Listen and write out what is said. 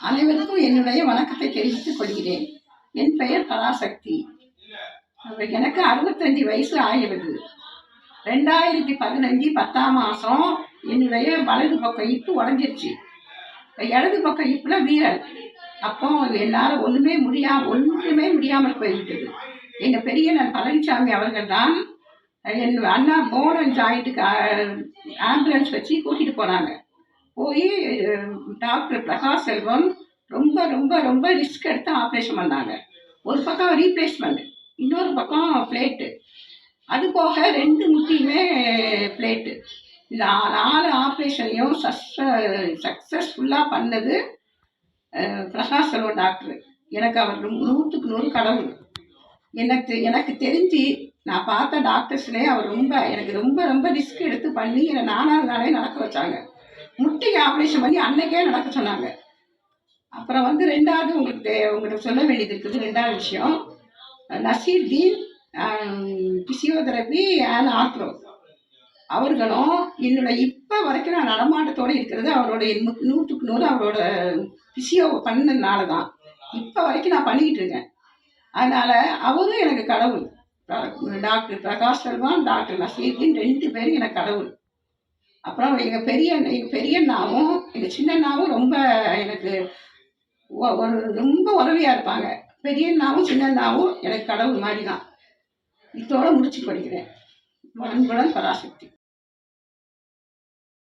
அனைவருக்கும் என்னுடைய வணக்கத்தை தெரிவித்துக் கொள்கிறேன். என் பெயர் பராசக்தி. எனக்கு 65 வயசு ஆகிறது. 2015 10ஆம் மாதம் என்னுடைய வலது பக்கம் இப்பு உடஞ்சிருச்சு. இடது பக்கம் இப்புல வீரல். அப்போ என்னால் ஒன்றுமே முடியாமல் போய்விட்டது. எங்கள் பெரியண்ணன் பழனிசாமி அவர்கள் தான் என் அண்ணா போன் ஜாயிண்ட்டுக்கு ஆம்புலன்ஸ் வச்சு கூட்டிகிட்டு போனாங்க. போய் டாக்டர் பிரகாஷ் செல்வம் ரொம்ப ரொம்ப ரொம்ப ரிஸ்க் எடுத்து ஆப்ரேஷன் பண்ணாங்க. ஒரு பக்கம் ரீப்ளேஸ்மெண்ட், இன்னொரு பக்கம் பிளேட்டு, அது போக 2 முட்டியுமே பிளேட்டு. இந்த 4 ஆப்ரேஷனையும் சக்ஸஸ்ஃபுல்லாக பண்ணது பிரகாஷ் செல்வம் டாக்டர். எனக்கு அவர் 100க்கு 100 கடவுள். எனக்கு தெரிஞ்சு நான் பார்த்த டாக்டர்ஸ்லேயே அவர் எனக்கு ரொம்ப ரொம்ப ரிஸ்க் எடுத்து பண்ணி என்னை 4ஆவது நாளே நடக்க வச்சாங்க. முட்டைக்கு ஆப்ரேஷன் பண்ணி அன்னைக்கே நடக்க சொன்னாங்க. அப்புறம் ரெண்டாவது உங்களுக்கு சொல்ல வேண்டியது இருக்குது. 2வது விஷயம், நசீர்தீன் பிசியோதெரபி அண்ட் ஆர்த்ரோ அவர்களும் என்னோட இப்போ வரைக்கும் நான் நடமாட்டத்தோடு இருக்கிறது அவருடைய 100க்கு 100 அவரோட பிசியோ பண்ணதுனால தான் இப்போ வரைக்கும் நான் பண்ணிக்கிட்டு இருக்கேன். அதனால் அவரும் எனக்கு கடவுள். டாக்டர் பிரகாஷ் செல்வம், டாக்டர் நசீர்தீன் 2 பேரும் எனக்கு கடவுள். அப்புறம் எங்கள் பெரியண்ணாவும் எங்கள் சின்னண்ணாவும் ரொம்ப எனக்கு ரொம்ப உதவியாக இருப்பாங்க. பெரியண்ணாவும் சின்னண்ணாவும் எனக்கு கடவுள் மாதிரி தான். இதோடு முடிச்சு படிக்கிறேன். அன்புடன் பராசக்தி.